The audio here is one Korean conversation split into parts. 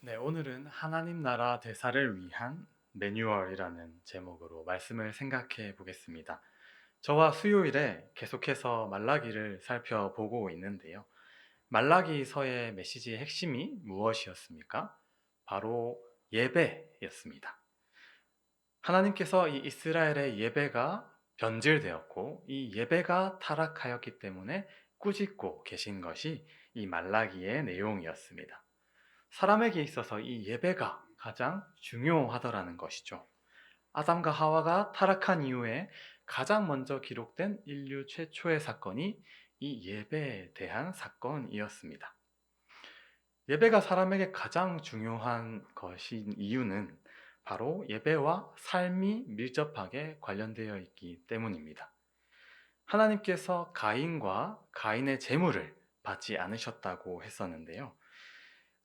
네, 오늘은 하나님 나라 대사를 위한 매뉴얼이라는 제목으로 말씀을 생각해 보겠습니다. 저와 수요일에 계속해서 말라기를 살펴보고 있는데요. 말라기서의 메시지의 핵심이 무엇이었습니까? 바로 예배였습니다. 하나님께서 이 이스라엘의 예배가 변질되었고 이 예배가 타락하였기 때문에 꾸짖고 계신 것이 이 말라기의 내용이었습니다. 사람에게 있어서 이 예배가 가장 중요하더라는 것이죠. 아담과 하와가 타락한 이후에 가장 먼저 기록된 인류 최초의 사건이 이 예배에 대한 사건이었습니다. 예배가 사람에게 가장 중요한 것인 이유는 바로 예배와 삶이 밀접하게 관련되어 있기 때문입니다. 하나님께서 가인과 가인의 제물을 받지 않으셨다고 했었는데요.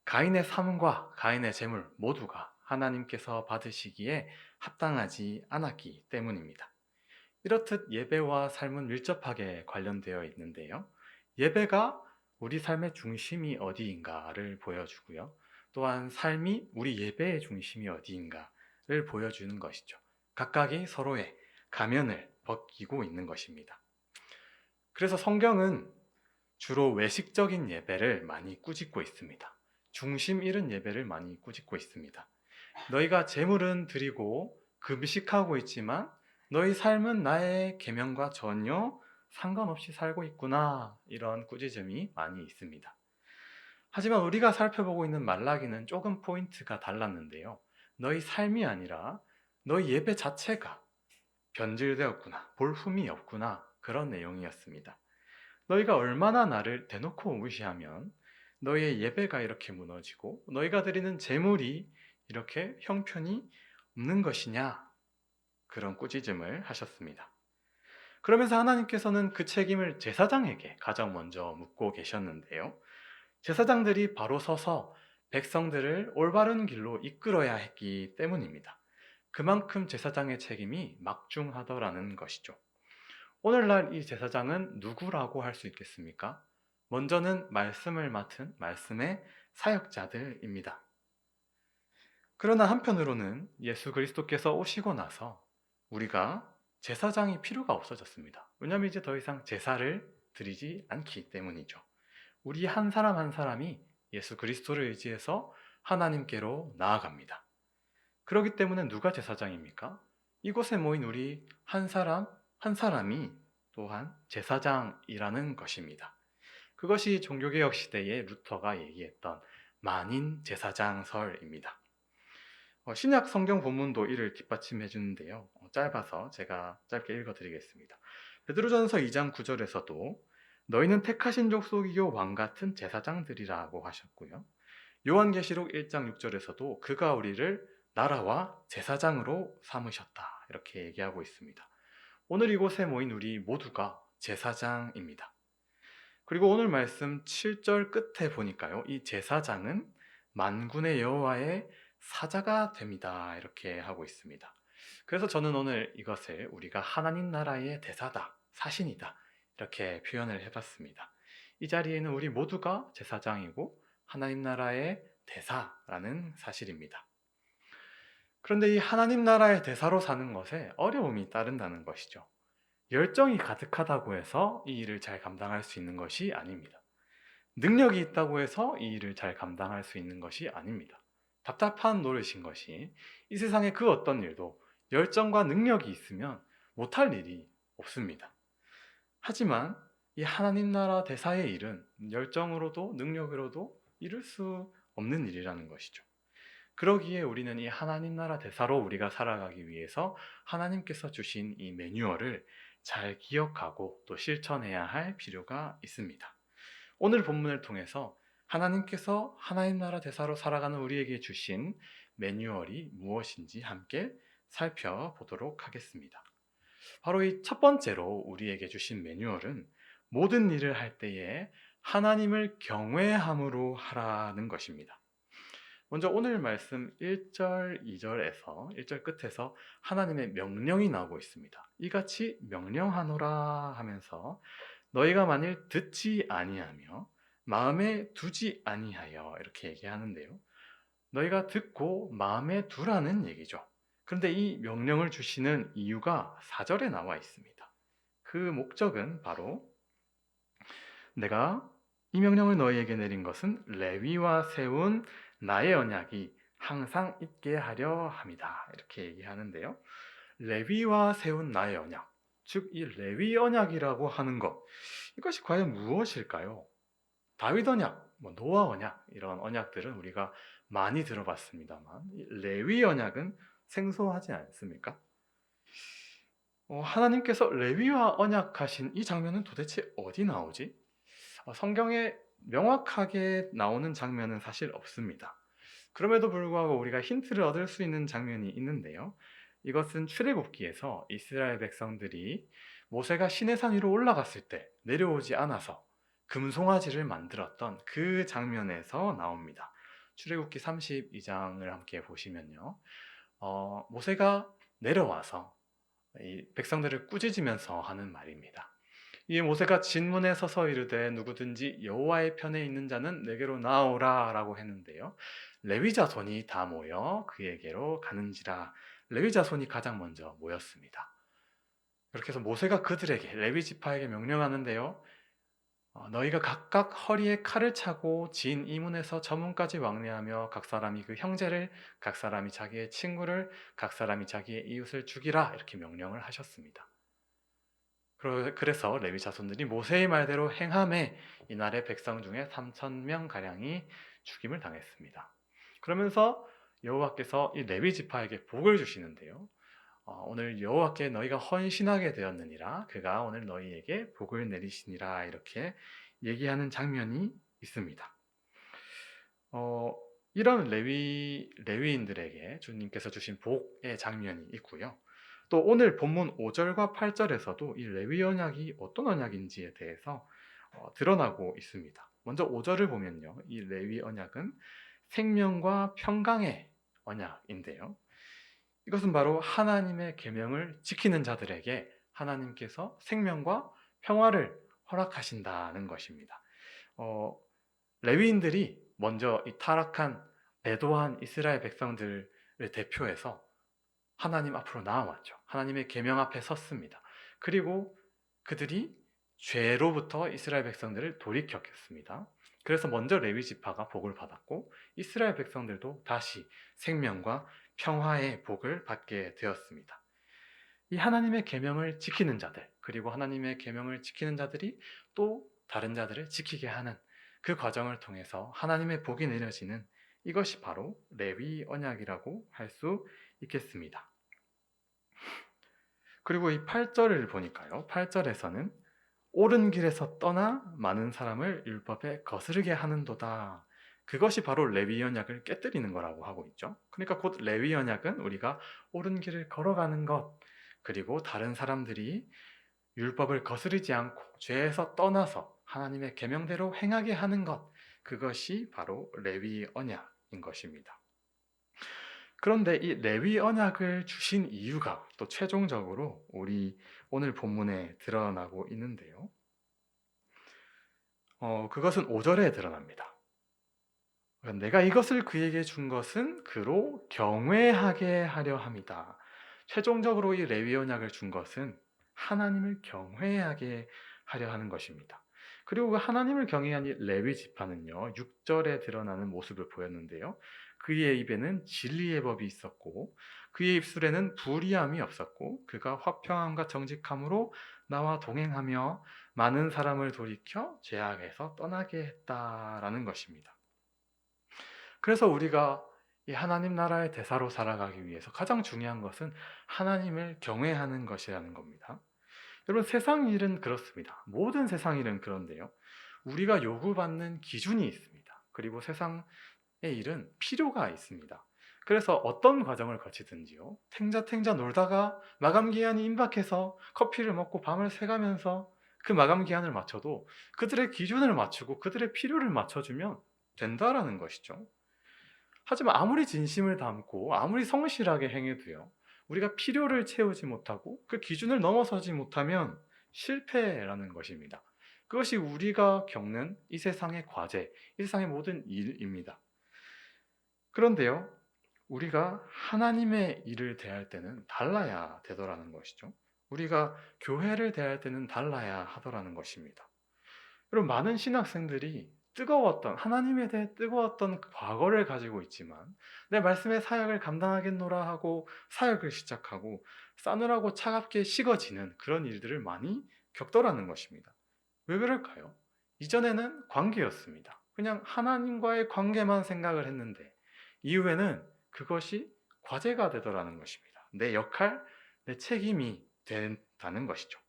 가인의 삶과 가인의 재물 모두가 하나님께서 받으시기에 합당하지 않았기 때문입니다. 이렇듯 예배와 삶은 밀접하게 관련되어 있는데요. 예배가 우리 삶의 중심이 어디인가를 보여주고요. 또한 삶이 우리 예배의 중심이 어디인가를 보여주는 것이죠. 각각이 서로의 가면을 벗기고 있는 것입니다. 그래서 성경은 주로 외식적인 예배를 많이 꾸짖고 있습니다. 중심 잃은 예배를 많이 꾸짖고 있습니다. 너희가 제물은 드리고 금식하고 있지만 너희 삶은 나의 계명과 전혀 상관없이 살고 있구나. 이런 꾸짖음이 많이 있습니다. 하지만 우리가 살펴보고 있는 말라기는 조금 포인트가 달랐는데요. 너희 삶이 아니라 너희 예배 자체가 변질되었구나. 볼품이 없구나. 그런 내용이었습니다. 너희가 얼마나 나를 대놓고 무시하면 너희의 예배가 이렇게 무너지고 너희가 드리는 제물이 이렇게 형편이 없는 것이냐? 그런 꾸짖음을 하셨습니다. 그러면서 하나님께서는 그 책임을 제사장에게 가장 먼저 묻고 계셨는데요. 제사장들이 바로 서서 백성들을 올바른 길로 이끌어야 했기 때문입니다. 그만큼 제사장의 책임이 막중하더라는 것이죠. 오늘날 이 제사장은 누구라고 할 수 있겠습니까? 먼저는 말씀을 맡은 말씀의 사역자들입니다. 그러나 한편으로는 예수 그리스도께서 오시고 나서 우리가 제사장이 필요가 없어졌습니다. 왜냐하면 이제 더 이상 제사를 드리지 않기 때문이죠. 우리 한 사람 한 사람이 예수 그리스도를 의지해서 하나님께로 나아갑니다. 그렇기 때문에 누가 제사장입니까? 이곳에 모인 우리 한 사람 한 사람이 또한 제사장이라는 것입니다. 그것이 종교개혁 시대에 루터가 얘기했던 만인 제사장설입니다. 신약 성경 본문도 이를 뒷받침해 주는데요. 짧아서 제가 짧게 읽어드리겠습니다. 베드로전서 2장 9절에서도 너희는 택하신 족속이요 왕 같은 제사장들이라고 하셨고요. 요한계시록 1장 6절에서도 그가 우리를 나라와 제사장으로 삼으셨다. 이렇게 얘기하고 있습니다. 오늘 이곳에 모인 우리 모두가 제사장입니다. 그리고 오늘 말씀 7절 끝에 보니까요. 이 제사장은 만군의 여호와의 사자가 됩니다. 이렇게 하고 있습니다. 그래서 저는 오늘 이것을 우리가 하나님 나라의 대사다, 사신이다. 이렇게 표현을 해봤습니다. 이 자리에는 우리 모두가 제사장이고 하나님 나라의 대사라는 사실입니다. 그런데 이 하나님 나라의 대사로 사는 것에 어려움이 따른다는 것이죠. 열정이 가득하다고 해서 이 일을 잘 감당할 수 있는 것이 아닙니다. 능력이 있다고 해서 이 일을 잘 감당할 수 있는 것이 아닙니다. 답답한 노릇인 것이 이 세상의 그 어떤 일도 열정과 능력이 있으면 못할 일이 없습니다. 하지만 이 하나님 나라 대사의 일은 열정으로도 능력으로도 이룰 수 없는 일이라는 것이죠. 그러기에 우리는 이 하나님 나라 대사로 우리가 살아가기 위해서 하나님께서 주신 이 매뉴얼을 잘 기억하고 또 실천해야 할 필요가 있습니다. 오늘 본문을 통해서 하나님께서 하나님 나라 대사로 살아가는 우리에게 주신 매뉴얼이 무엇인지 함께 살펴보도록 하겠습니다. 바로 이 첫 번째로 우리에게 주신 매뉴얼은 모든 일을 할 때에 하나님을 경외함으로 하라는 것입니다. 먼저 오늘 말씀 1절, 2절에서 1절 끝에서 하나님의 명령이 나오고 있습니다. 이같이 명령하노라 하면서 너희가 만일 듣지 아니하며 마음에 두지 아니하여 이렇게 얘기하는데요. 너희가 듣고 마음에 두라는 얘기죠. 그런데 이 명령을 주시는 이유가 4절에 나와 있습니다. 그 목적은 바로 내가 이 명령을 너희에게 내린 것은 레위와 세운 나의 언약이 항상 있게 하려 함이다. 이렇게 얘기하는데요. 레위와 세운 나의 언약, 즉 이 레위 언약이라고 하는 것, 이것이 과연 무엇일까요? 다윗 언약, 노아 언약, 이런 언약들은 우리가 많이 들어봤습니다만 이 레위 언약은 생소하지 않습니까? 하나님께서 레위와 언약하신 이 장면은 도대체 어디 나오지? 성경에 명확하게 나오는 장면은 사실 없습니다. 그럼에도 불구하고 우리가 힌트를 얻을 수 있는 장면이 있는데요. 이것은 출애굽기에서 이스라엘 백성들이 모세가 시내산 위로 올라갔을 때 내려오지 않아서 금송아지를 만들었던 그 장면에서 나옵니다. 출애굽기 32장을 함께 보시면요. 모세가 내려와서 이 백성들을 꾸짖으면서 하는 말입니다. 이 모세가 진문에 서서 이르되 누구든지 여호와의 편에 있는 자는 내게로 나오라 라고 했는데요. 레위 자손이 다 모여 그에게로 가는지라. 레위 자손이 가장 먼저 모였습니다. 그렇게 해서 모세가 그들에게 레위 지파에게 명령하는데요. 너희가 각각 허리에 칼을 차고 진 이문에서 저 문까지 왕래하며 각 사람이 그 형제를, 각 사람이 자기의 친구를, 각 사람이 자기의 이웃을 죽이라 이렇게 명령을 하셨습니다. 그래서 레위 자손들이 모세의 말대로 행함에 이날의 백성 중에 3,000명 가량이 죽임을 당했습니다. 그러면서 여호와께서 이 레위 지파에게 복을 주시는데요. 오늘 여호와께 너희가 헌신하게 되었느니라 그가 오늘 너희에게 복을 내리시니라 이렇게 얘기하는 장면이 있습니다. 이런 레위인들에게 주님께서 주신 복의 장면이 있고요. 또 오늘 본문 5절과 8절에서도 이 레위 언약이 어떤 언약인지에 대해서 드러나고 있습니다. 먼저 5절을 보면요. 이 레위 언약은 생명과 평강의 언약인데요. 이것은 바로 하나님의 계명을 지키는 자들에게 하나님께서 생명과 평화를 허락하신다는 것입니다. 레위인들이 먼저 이 타락한 애도한 이스라엘 백성들을 대표해서 하나님 앞으로 나아왔죠. 하나님의 계명 앞에 섰습니다. 그리고 그들이 죄로부터 이스라엘 백성들을 돌이켰습니다. 그래서 먼저 레위 지파가 복을 받았고 이스라엘 백성들도 다시 생명과 평화의 복을 받게 되었습니다. 이 하나님의 계명을 지키는 자들, 그리고 하나님의 계명을 지키는 자들이 또 다른 자들을 지키게 하는 그 과정을 통해서 하나님의 복이 내려지는 이것이 바로 레위 언약이라고 할 수 있겠습니다. 그리고 이 8절을 보니까요. 8절에서는 옳은 길에서 떠나 많은 사람을 율법에 거스르게 하는도다. 그것이 바로 레위 언약을 깨뜨리는 거라고 하고 있죠. 그러니까 곧 레위 언약은 우리가 옳은 길을 걸어가는 것, 그리고 다른 사람들이 율법을 거스르지 않고 죄에서 떠나서 하나님의 계명대로 행하게 하는 것, 그것이 바로 레위 언약인 것입니다. 그런데 이 레위 언약을 주신 이유가 또 최종적으로 우리 오늘 본문에 드러나고 있는데요. 그것은 5절에 드러납니다. 내가 이것을 그에게 준 것은 그로 경외하게 하려 함이다. 최종적으로 이 레위 언약을 준 것은 하나님을 경외하게 하려 하는 것입니다. 그리고 그 하나님을 경외한 이 레위 지파는요, 6절에 드러나는 모습을 보였는데요. 그의 입에는 진리의 법이 있었고 그의 입술에는 불의함이 없었고 그가 화평함과 정직함으로 나와 동행하며 많은 사람을 돌이켜 죄악에서 떠나게 했다라는 것입니다. 그래서 우리가 이 하나님 나라의 대사로 살아가기 위해서 가장 중요한 것은 하나님을 경외하는 것이라는 겁니다. 여러분, 세상 일은 그렇습니다. 모든 세상 일은 그런데요. 우리가 요구받는 기준이 있습니다. 그리고 세상의 일은 필요가 있습니다. 그래서 어떤 과정을 거치든지요. 탱자탱자 놀다가 마감 기한이 임박해서 커피를 먹고 밤을 새가면서 그 마감 기한을 맞춰도 그들의 기준을 맞추고 그들의 필요를 맞춰주면 된다라는 것이죠. 하지만 아무리 진심을 담고 아무리 성실하게 행해도요. 우리가 필요를 채우지 못하고 그 기준을 넘어서지 못하면 실패라는 것입니다. 그것이 우리가 겪는 이 세상의 과제, 이 세상의 모든 일입니다. 그런데요, 우리가 하나님의 일을 대할 때는 달라야 되더라는 것이죠. 우리가 교회를 대할 때는 달라야 하더라는 것입니다. 여러분, 많은 신학생들이 하나님에 대해 뜨거웠던 과거를 가지고 있지만, 내 말씀의 사역을 감당하겠노라 하고 사역을 시작하고 싸늘하고 차갑게 식어지는 그런 일들을 많이 겪더라는 것입니다. 왜 그럴까요? 이전에는 관계였습니다. 그냥 하나님과의 관계만 생각을 했는데, 이후에는 그것이 과제가 되더라는 것입니다. 내 역할, 내 책임이 된다는 것이죠.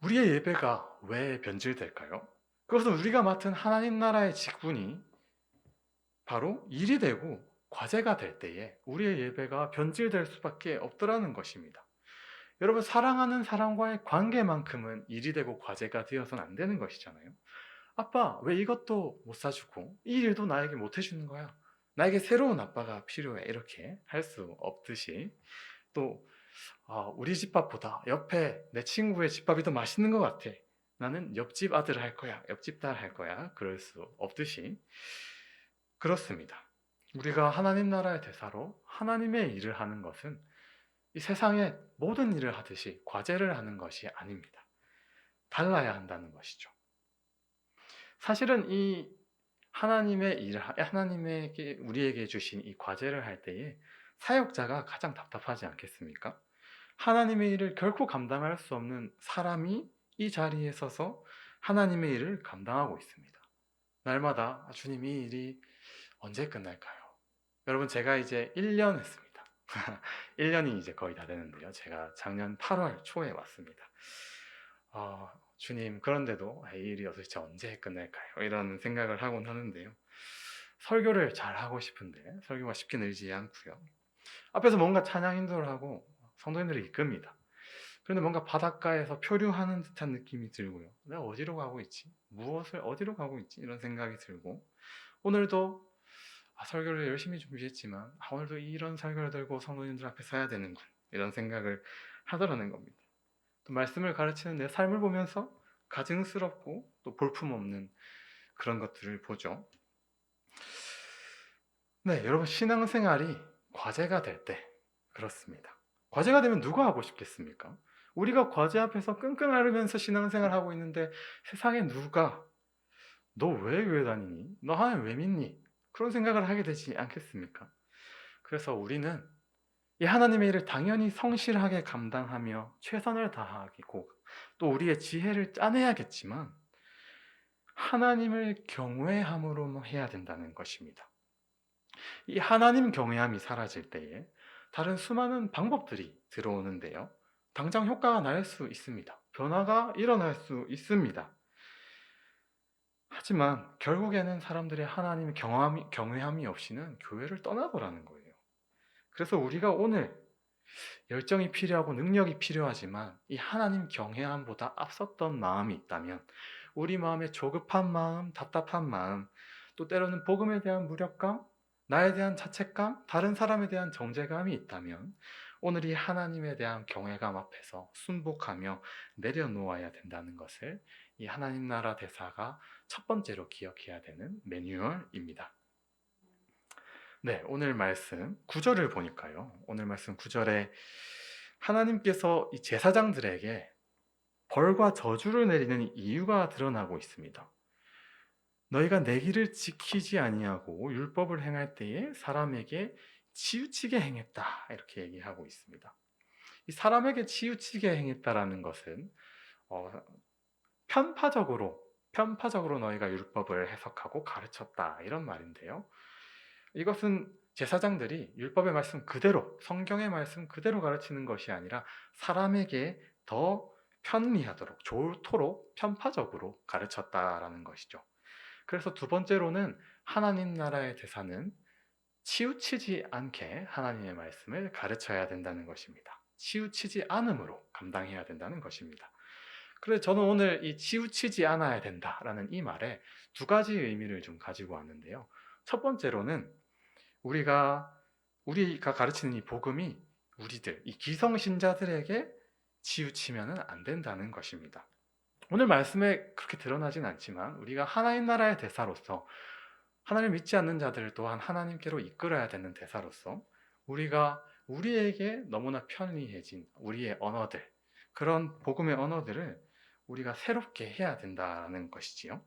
우리의 예배가 왜 변질될까요? 그것은 우리가 맡은 하나님 나라의 직분이 바로 일이 되고 과제가 될 때에 우리의 예배가 변질될 수밖에 없더라는 것입니다. 여러분, 사랑하는 사람과의 관계만큼은 일이 되고 과제가 되어서는 안 되는 것이잖아요. 아빠, 왜 이것도 못 사주고 이 일도 나에게 못 해주는 거야? 나에게 새로운 아빠가 필요해. 이렇게 할 수 없듯이, 또 우리 집밥보다 옆에 내 친구의 집밥이 더 맛있는 것 같아. 나는 옆집 아들 할 거야. 옆집 딸 할 거야. 그럴 수 없듯이 그렇습니다. 우리가 하나님 나라의 대사로 하나님의 일을 하는 것은 이 세상의 모든 일을 하듯이 과제를 하는 것이 아닙니다. 달라야 한다는 것이죠. 사실은 이 하나님에게 우리에게 주신 이 과제를 할 때에 사역자가 가장 답답하지 않겠습니까? 하나님의 일을 결코 감당할 수 없는 사람이 이 자리에 서서 하나님의 일을 감당하고 있습니다. 날마다 주님, 이 일이 언제 끝날까요? 여러분, 제가 이제 1년 했습니다. 1년이 이제 거의 다 되는데요. 제가 작년 8월 초에 왔습니다. 주님, 그런데도 이 일이 도대체 언제 끝날까요? 이런 생각을 하곤 하는데요. 설교를 잘 하고 싶은데 설교가 쉽게 늘지 않고요. 앞에서 뭔가 찬양 인도를 하고 성도님들을 이끕니다. 그런데 뭔가 바닷가에서 표류하는 듯한 느낌이 들고요. 내가 어디로 가고 있지? 무엇을 어디로 가고 있지? 이런 생각이 들고, 오늘도 설교를 열심히 준비했지만 오늘도 이런 설교를 들고 성도님들 앞에 서야 되는군, 이런 생각을 하더라는 겁니다. 또 말씀을 가르치는 내 삶을 보면서 가증스럽고 또 볼품없는 그런 것들을 보죠. 네, 여러분, 신앙생활이 과제가 될 때 그렇습니다. 과제가 되면 누가 하고 싶겠습니까? 우리가 과제 앞에서 끙끙 앓으면서 신앙생활 하고 있는데 세상에 누가 너 왜 교회 다니니? 너 하나님 왜 믿니? 그런 생각을 하게 되지 않겠습니까? 그래서 우리는 이 하나님의 일을 당연히 성실하게 감당하며 최선을 다하고 또 우리의 지혜를 짜내야겠지만 하나님을 경외함으로 해야 된다는 것입니다. 이 하나님 경외함이 사라질 때에 다른 수많은 방법들이 들어오는데요. 당장 효과가 날 수 있습니다. 변화가 일어날 수 있습니다. 하지만 결국에는 사람들의 하나님 경외함이 없이는 교회를 떠나더라는 거예요. 그래서 우리가 오늘 열정이 필요하고 능력이 필요하지만 이 하나님 경외함보다 앞섰던 마음이 있다면, 우리 마음에 조급한 마음, 답답한 마음, 또 때로는 복음에 대한 무력감, 나에 대한 자책감, 다른 사람에 대한 정죄감이 있다면 오늘 이 하나님에 대한 경외감 앞에서 순복하며 내려놓아야 된다는 것을 이 하나님 나라 대사가 첫 번째로 기억해야 되는 매뉴얼입니다. 네, 오늘 말씀 9절을 보니까요. 오늘 말씀 9절에 하나님께서 이 제사장들에게 벌과 저주를 내리는 이유가 드러나고 있습니다. 너희가 내 길을 지키지 아니하고 율법을 행할 때에 사람에게 치우치게 행했다, 이렇게 얘기하고 있습니다. 이 사람에게 치우치게 행했다라는 것은 편파적으로 너희가 율법을 해석하고 가르쳤다, 이런 말인데요. 이것은 제사장들이 율법의 말씀 그대로, 성경의 말씀 그대로 가르치는 것이 아니라 사람에게 더 편리하도록, 좋도록 편파적으로 가르쳤다라는 것이죠. 그래서 두 번째로는 하나님 나라의 대사는 치우치지 않게 하나님의 말씀을 가르쳐야 된다는 것입니다. 치우치지 않음으로 감당해야 된다는 것입니다. 그래서 저는 오늘 이 치우치지 않아야 된다라는 이 말에 두 가지 의미를 좀 가지고 왔는데요. 첫 번째로는 우리가 가르치는 이 복음이 이 기성신자들에게 치우치면 안 된다는 것입니다. 오늘 말씀에 그렇게 드러나진 않지만 우리가 하나님 나라의 대사로서 하나님을 믿지 않는 자들 또한 하나님께로 이끌어야 되는 대사로서 우리가 우리에게 너무나 편리해진 우리의 언어들, 그런 복음의 언어들을 우리가 새롭게 해야 된다는 것이지요.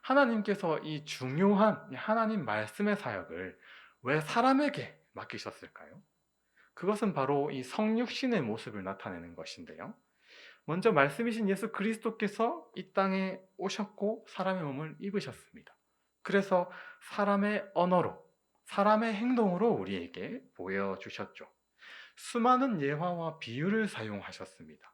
하나님께서 이 중요한 하나님 말씀의 사역을 왜 사람에게 맡기셨을까요? 그것은 바로 이 성육신의 모습을 나타내는 것인데요. 먼저 말씀이신 예수 그리스도께서 이 땅에 오셨고 사람의 몸을 입으셨습니다. 그래서 사람의 언어로, 사람의 행동으로 우리에게 보여주셨죠. 수많은 예화와 비유를 사용하셨습니다.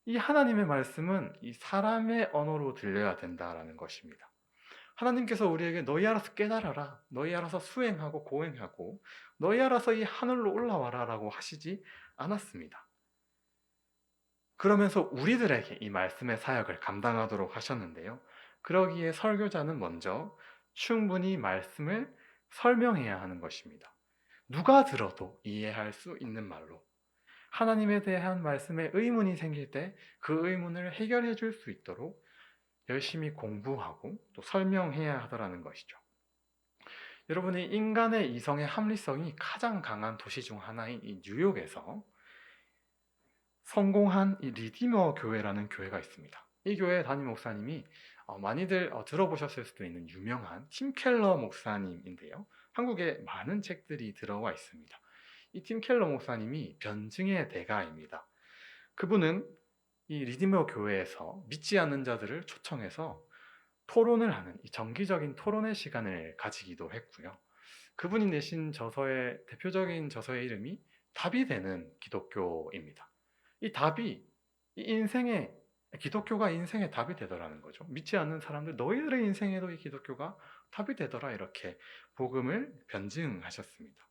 이 하나님의 말씀은 이 사람의 언어로 들려야 된다라는 것입니다. 하나님께서 우리에게 너희 알아서 깨달아라, 너희 알아서 수행하고 고행하고 너희 알아서 이 하늘로 올라와라 라고 하시지 않았습니다. 그러면서 우리들에게 이 말씀의 사역을 감당하도록 하셨는데요. 그러기에 설교자는 먼저 충분히 말씀을 설명해야 하는 것입니다. 누가 들어도 이해할 수 있는 말로, 하나님에 대한 말씀에 의문이 생길 때 그 의문을 해결해 줄 수 있도록 열심히 공부하고 또 설명해야 하더라는 것이죠. 여러분이 인간의 이성의 합리성이 가장 강한 도시 중 하나인 이 뉴욕에서 성공한 이 리디머 교회라는 교회가 있습니다. 이 교회 담임 목사님이 많이들 들어보셨을 수도 있는 유명한 팀 켈러 목사님인데요. 한국에 많은 책들이 들어와 있습니다. 이 팀 켈러 목사님이 변증의 대가입니다. 그분은 이 리디머 교회에서 믿지 않는 자들을 초청해서 토론을 하는 이 정기적인 토론의 시간을 가지기도 했고요. 그분이 내신 저서의 대표적인 저서의 이름이 답이 되는 기독교입니다. 이 답이 기독교가 인생의 답이 되더라는 거죠. 믿지 않는 사람들, 너희들의 인생에도 이 기독교가 답이 되더라, 이렇게 복음을 변증하셨습니다.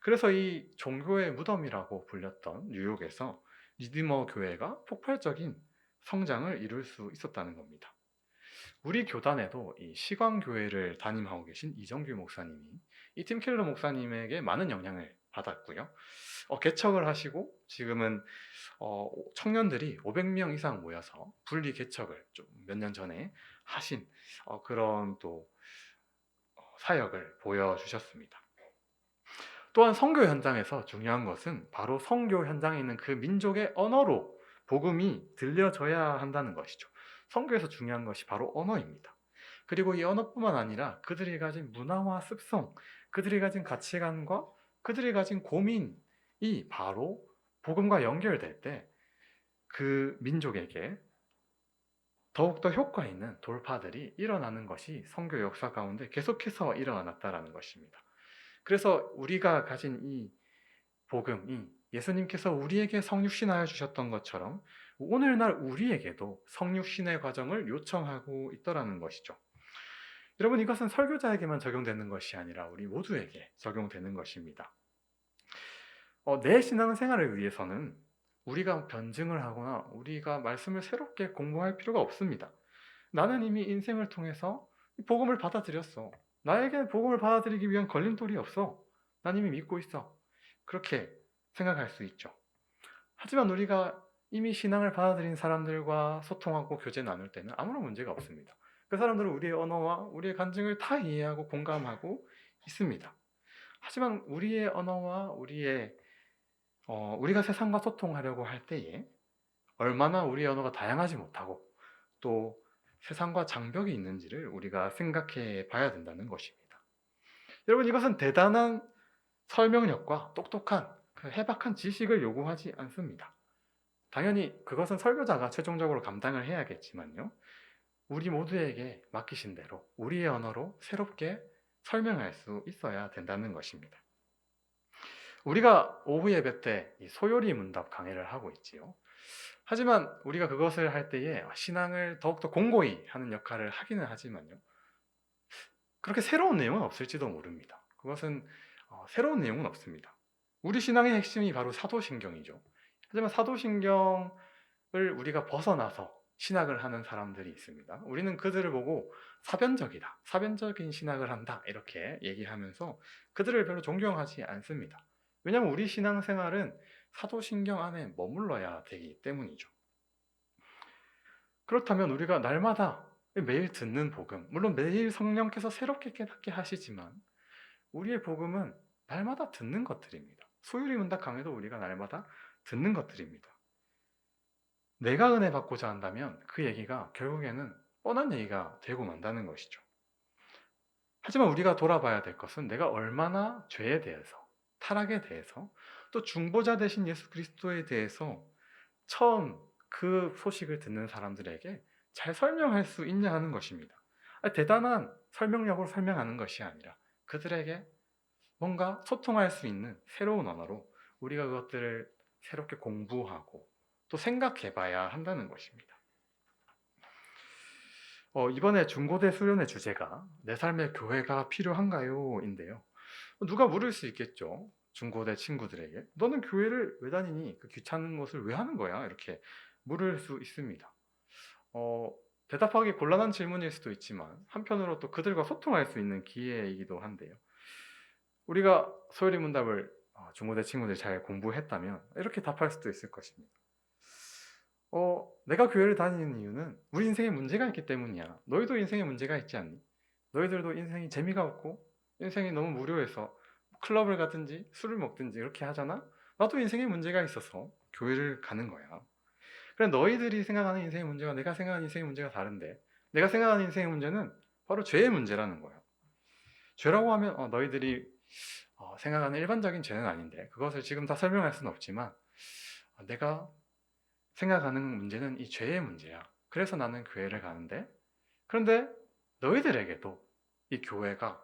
그래서 이 종교의 무덤이라고 불렸던 뉴욕에서 리디머 교회가 폭발적인 성장을 이룰 수 있었다는 겁니다. 우리 교단에도 이 시광교회를 담임하고 계신 이정규 목사님이 이 팀 켈러 목사님에게 많은 영향을 받았고요. 개척을 하시고 지금은 청년들이 500명 이상 모여서 분리 개척을 좀 몇 년 전에 하신 그런 또 사역을 보여주셨습니다. 또한 선교 현장에서 중요한 것은 바로 선교 현장에 있는 그 민족의 언어로 복음이 들려져야 한다는 것이죠. 선교에서 중요한 것이 바로 언어입니다. 그리고 이 언어뿐만 아니라 그들이 가진 문화와 습성, 그들이 가진 가치관과 그들이 가진 고민이 바로 복음과 연결될 때 그 민족에게 더욱더 효과 있는 돌파들이 일어나는 것이 선교 역사 가운데 계속해서 일어났다는 것입니다. 그래서 우리가 가진 이 복음이 예수님께서 우리에게 성육신하여 주셨던 것처럼 오늘날 우리에게도 성육신의 과정을 요청하고 있더라는 것이죠. 여러분, 이것은 설교자에게만 적용되는 것이 아니라 우리 모두에게 적용되는 것입니다. 내 신앙생활을 위해서는 우리가 변증을 하거나 우리가 말씀을 새롭게 공부할 필요가 없습니다. 나는 이미 인생을 통해서 복음을 받아들였어. 나에게 복음을 받아들이기 위한 걸림돌이 없어. 난 이미 믿고 있어. 그렇게 생각할 수 있죠. 하지만 우리가 이미 신앙을 받아들인 사람들과 소통하고 교제 나눌 때는 아무런 문제가 없습니다. 그 사람들은 우리의 언어와 우리의 간증을 다 이해하고 공감하고 있습니다. 하지만 우리의 언어와 우리가 세상과 소통하려고 할 때에 얼마나 우리의 언어가 다양하지 못하고 또 세상과 장벽이 있는지를 우리가 생각해 봐야 된다는 것입니다. 여러분, 이것은 대단한 설명력과 똑똑한 그 해박한 지식을 요구하지 않습니다. 당연히 그것은 설교자가 최종적으로 감당을 해야겠지만요. 우리 모두에게 맡기신 대로 우리의 언어로 새롭게 설명할 수 있어야 된다는 것입니다. 우리가 오후 예배 때 소요리 문답 강의를 하고 있지요. 하지만 우리가 그것을 할 때에 신앙을 더욱더 공고히 하는 역할을 하기는 하지만요. 그렇게 새로운 내용은 없을지도 모릅니다. 그것은 새로운 내용은 없습니다. 우리 신앙의 핵심이 바로 사도신경이죠. 하지만 사도신경을 우리가 벗어나서 신학을 하는 사람들이 있습니다. 우리는 그들을 보고 사변적이다, 사변적인 신학을 한다, 이렇게 얘기하면서 그들을 별로 존경하지 않습니다. 왜냐하면 우리 신앙생활은 사도신경 안에 머물러야 되기 때문이죠. 그렇다면 우리가 날마다 매일 듣는 복음, 물론 매일 성령께서 새롭게 깨닫게 하시지만 우리의 복음은 날마다 듣는 것들입니다. 소율이 문답 강해도 우리가 날마다 듣는 것들입니다. 내가 은혜 받고자 한다면 그 얘기가 결국에는 뻔한 얘기가 되고 만다는 것이죠. 하지만 우리가 돌아봐야 될 것은 내가 얼마나 죄에 대해서, 타락에 대해서, 또 중보자 되신 예수 그리스도에 대해서 처음 그 소식을 듣는 사람들에게 잘 설명할 수 있냐 하는 것입니다. 대단한 설명력으로 설명하는 것이 아니라 그들에게 뭔가 소통할 수 있는 새로운 언어로 우리가 그것들을 새롭게 공부하고 또 생각해 봐야 한다는 것입니다. 이번에 중고대 수련의 주제가 내 삶의 교회가 필요한가요? 인데요. 누가 물을 수 있겠죠. 중고대 친구들에게 너는 교회를 왜 다니니? 그 귀찮은 것을 왜 하는 거야? 이렇게 물을 수 있습니다. 대답하기 곤란한 질문일 수도 있지만 한편으로 또 그들과 소통할 수 있는 기회이기도 한데요. 우리가 소율이 문답을 중고대 친구들이 잘 공부했다면 이렇게 답할 수도 있을 것입니다. 내가 교회를 다니는 이유는 우리 인생에 문제가 있기 때문이야. 너희도 인생에 문제가 있지 않니? 너희들도 인생이 재미가 없고 인생이 너무 무료해서 클럽을 가든지 술을 먹든지 이렇게 하잖아? 나도 인생에 문제가 있어서 교회를 가는 거야. 그래, 너희들이 생각하는 인생의 문제와 내가 생각하는 인생의 문제가 다른데 내가 생각하는 인생의 문제는 바로 죄의 문제라는 거예요. 죄라고 하면 너희들이 생각하는 일반적인 죄는 아닌데 그것을 지금 다 설명할 수는 없지만 내가 생각하는 문제는 이 죄의 문제야. 그래서 나는 교회를 가는데 그런데 너희들에게도 이 교회가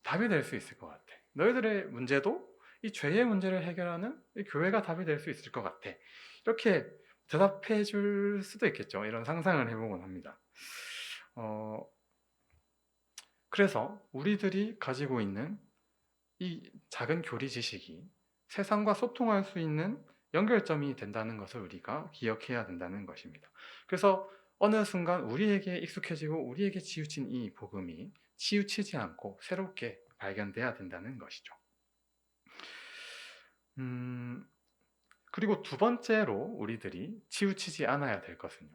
답이 될 수 있을 것 같아. 너희들의 문제도 이 죄의 문제를 해결하는 이 교회가 답이 될 수 있을 것 같아. 이렇게 대답해 줄 수도 있겠죠. 이런 상상을 해보곤 합니다. 그래서 우리들이 가지고 있는 이 작은 교리 지식이 세상과 소통할 수 있는 연결점이 된다는 것을 우리가 기억해야 된다는 것입니다. 그래서 어느 순간 우리에게 익숙해지고 우리에게 치우친 이 복음이 치우치지 않고 새롭게 발견돼야 된다는 것이죠. 그리고 두 번째로 우리들이 치우치지 않아야 될 것은요.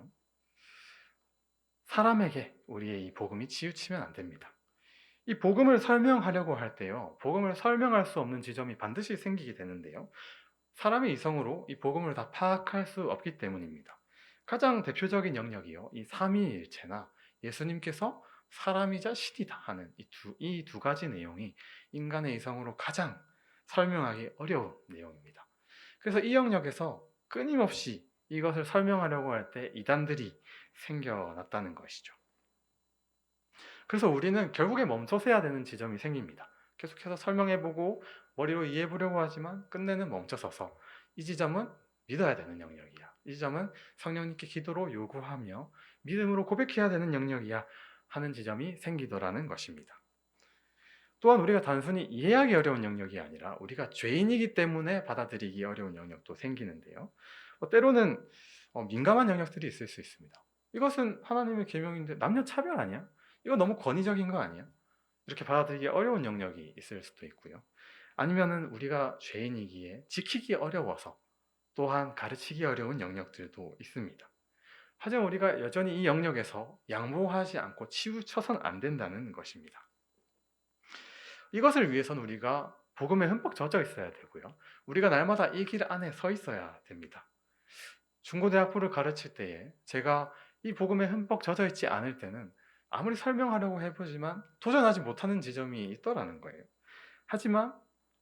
사람에게 우리의 이 복음이 치우치면 안 됩니다. 이 복음을 설명하려고 할 때요. 복음을 설명할 수 없는 지점이 반드시 생기게 되는데요. 사람의 이성으로 이 복음을 다 파악할 수 없기 때문입니다. 가장 대표적인 영역이요. 이 삼위일체나 예수님께서 사람이자 신이다 하는 이 두 가지 내용이 인간의 이성으로 가장 설명하기 어려운 내용입니다. 그래서 이 영역에서 끊임없이 이것을 설명하려고 할 때 이단들이 생겨났다는 것이죠. 그래서 우리는 결국에 멈춰서 해야 되는 지점이 생깁니다. 계속해서 설명해보고 머리로 이해해보려고 하지만 끝내는 멈춰서서 이 지점은 믿어야 되는 영역이야. 이 지점은 성령님께 기도로 요구하며 믿음으로 고백해야 되는 영역이야 하는 지점이 생기더라는 것입니다. 또한 우리가 단순히 이해하기 어려운 영역이 아니라 우리가 죄인이기 때문에 받아들이기 어려운 영역도 생기는데요. 때로는 민감한 영역들이 있을 수 있습니다. 이것은 하나님의 계명인데 남녀 차별 아니야? 이거 너무 권위적인 거 아니야? 이렇게 받아들이기 어려운 영역이 있을 수도 있고요. 아니면은 우리가 죄인이기에 지키기 어려워서 또한 가르치기 어려운 영역들도 있습니다. 하지만 우리가 여전히 이 영역에서 양보하지 않고 치우쳐선 안 된다는 것입니다. 이것을 위해서는 우리가 복음에 흠뻑 젖어 있어야 되고요. 우리가 날마다 이 길 안에 서 있어야 됩니다. 중고대학부를 가르칠 때에 제가 이 복음에 흠뻑 젖어 있지 않을 때는 아무리 설명하려고 해보지만 도전하지 못하는 지점이 있더라는 거예요. 하지만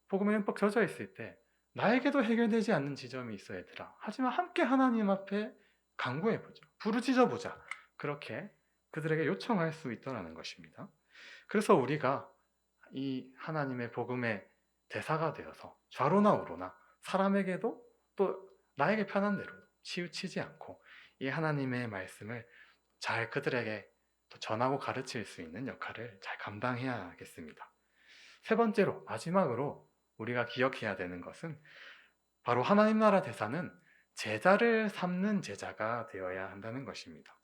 복음에 흠뻑 젖어 있을 때 나에게도 해결되지 않는 지점이 있어 얘들아. 하지만 함께 하나님 앞에 간구해보자. 부르짖어보자. 그렇게 그들에게 요청할 수 있더라는 것입니다. 그래서 우리가 이 하나님의 복음의 대사가 되어서 좌로나 우로나 사람에게도 또 나에게 편한 대로 치우치지 않고 이 하나님의 말씀을 잘 그들에게 또 전하고 가르칠 수 있는 역할을 잘 감당해야겠습니다. 세 번째로 마지막으로 우리가 기억해야 되는 것은 바로 하나님 나라 대사는 제자를 삼는 제자가 되어야 한다는 것입니다.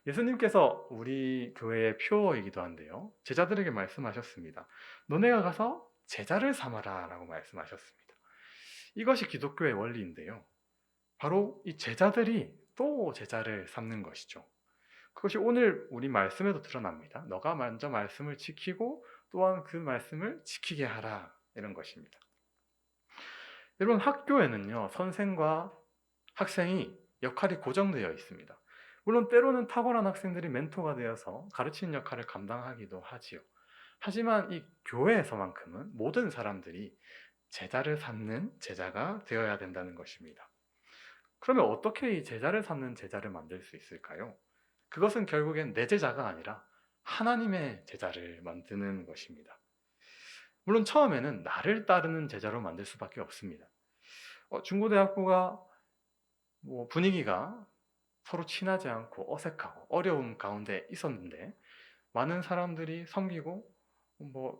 예수님께서 우리 교회의 표이기도 한데요. 제자들에게 말씀하셨습니다. 너네가 가서 제자를 삼아라 라고 말씀하셨습니다. 이것이 기독교의 원리인데요. 바로 이 제자들이 또 제자를 삼는 것이죠. 그것이 오늘 우리 말씀에도 드러납니다. 너가 먼저 말씀을 지키고 또한 그 말씀을 지키게 하라, 이런 것입니다. 여러분, 학교에는요, 선생과 학생이 역할이 고정되어 있습니다. 물론 때로는 탁월한 학생들이 멘토가 되어서 가르치는 역할을 감당하기도 하지요. 하지만 이 교회에서만큼은 모든 사람들이 제자를 삼는 제자가 되어야 된다는 것입니다. 그러면 어떻게 이 제자를 삼는 제자를 만들 수 있을까요? 그것은 결국엔 내 제자가 아니라 하나님의 제자를 만드는 것입니다. 물론 처음에는 나를 따르는 제자로 만들 수밖에 없습니다. 중고대학부가 분위기가 서로 친하지 않고 어색하고 어려운 가운데 있었는데, 많은 사람들이 섬기고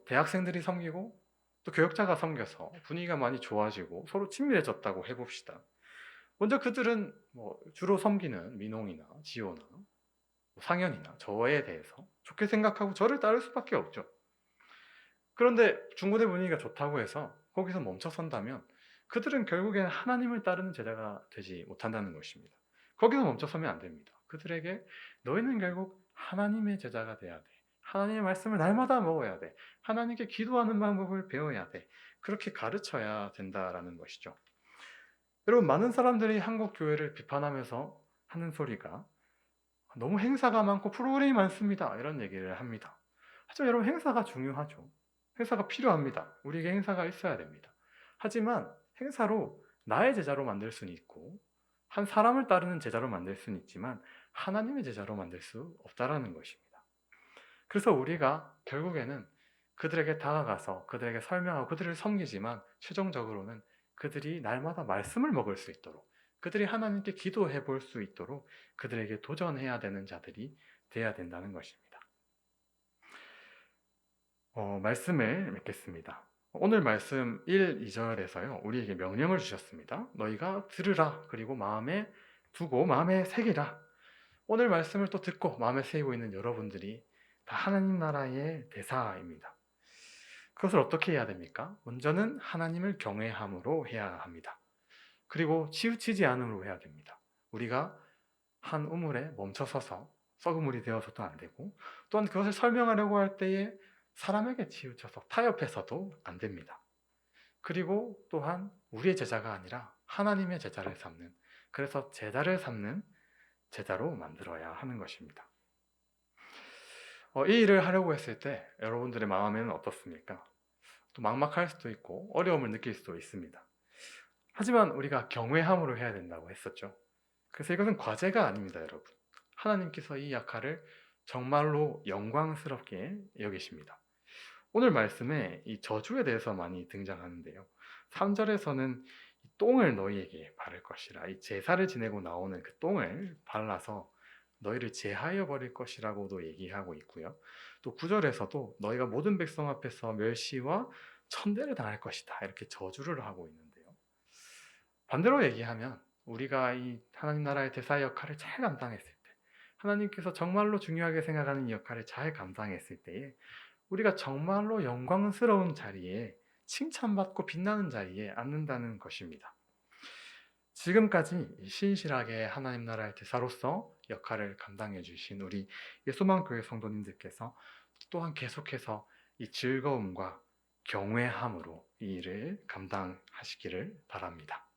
대학생들이 섬기고 또 교역자가 섬겨서 분위기가 많이 좋아지고 서로 친밀해졌다고 해봅시다. 먼저 그들은 주로 섬기는 민홍이나 지호나 상현이나 저에 대해서 좋게 생각하고 저를 따를 수밖에 없죠. 그런데 중고대 분위기가 좋다고 해서 거기서 멈춰선다면 그들은 결국에는 하나님을 따르는 제자가 되지 못한다는 것입니다. 거기서 멈춰서면 안 됩니다. 그들에게 너희는 결국 하나님의 제자가 돼야 돼. 하나님의 말씀을 날마다 먹어야 돼. 하나님께 기도하는 방법을 배워야 돼. 그렇게 가르쳐야 된다라는 것이죠. 여러분, 많은 사람들이 한국 교회를 비판하면서 하는 소리가 너무 행사가 많고 프로그램이 많습니다, 이런 얘기를 합니다. 하지만 여러분, 행사가 중요하죠. 행사가 필요합니다. 우리에게 행사가 있어야 됩니다. 하지만 행사로 나의 제자로 만들 수는 있고 한 사람을 따르는 제자로 만들 수는 있지만 하나님의 제자로 만들 수 없다라는 것입니다. 그래서 우리가 결국에는 그들에게 다가가서 그들에게 설명하고 그들을 섬기지만 최종적으로는 그들이 날마다 말씀을 먹을 수 있도록, 그들이 하나님께 기도해 볼 수 있도록 그들에게 도전해야 되는 자들이 돼야 된다는 것입니다. 말씀을 맺겠습니다. 오늘 말씀 1, 2절에서요, 우리에게 명령을 주셨습니다. 너희가 들으라, 그리고 마음에 두고 마음에 새기라. 오늘 말씀을 또 듣고 마음에 새기고 있는 여러분들이 다 하나님 나라의 대사입니다. 그것을 어떻게 해야 됩니까? 먼저는 하나님을 경외함으로 해야 합니다. 그리고 치우치지 않음으로 해야 됩니다. 우리가 한 우물에 멈춰서서 썩으물이 되어서도 안 되고, 또한 그것을 설명하려고 할 때에 사람에게 치우쳐서 타협해서도 안 됩니다. 그리고 또한 우리의 제자가 아니라 하나님의 제자를 삼는, 그래서 제자를 삼는 제자로 만들어야 하는 것입니다. 이 일을 하려고 했을 때 여러분들의 마음에는 어떻습니까? 또 막막할 수도 있고 어려움을 느낄 수도 있습니다. 하지만 우리가 경외함으로 해야 된다고 했었죠. 그래서 이것은 과제가 아닙니다, 여러분. 하나님께서 이 역할을 정말로 영광스럽게 여기십니다. 오늘 말씀에 이 저주에 대해서 많이 등장하는데요. 3절에서는 똥을 너희에게 바를 것이라, 이 제사를 지내고 나오는 그 똥을 발라서 너희를 제하여 버릴 것이라고도 얘기하고 있고요. 또 9절에서도 너희가 모든 백성 앞에서 멸시와 천대를 당할 것이다, 이렇게 저주를 하고 있는데요. 반대로 얘기하면 우리가 이 하나님 나라의 대사 역할을 잘 감당했을 때, 하나님께서 정말로 중요하게 생각하는 이 역할을 잘 감당했을 때에 우리가 정말로 영광스러운 자리에, 칭찬받고 빛나는 자리에 앉는다는 것입니다. 지금까지 신실하게 하나님 나라의 대사로서 역할을 감당해 주신 우리 예수만교회 성도님들께서 또한 계속해서 이 즐거움과 경외함으로 이 일을 감당하시기를 바랍니다.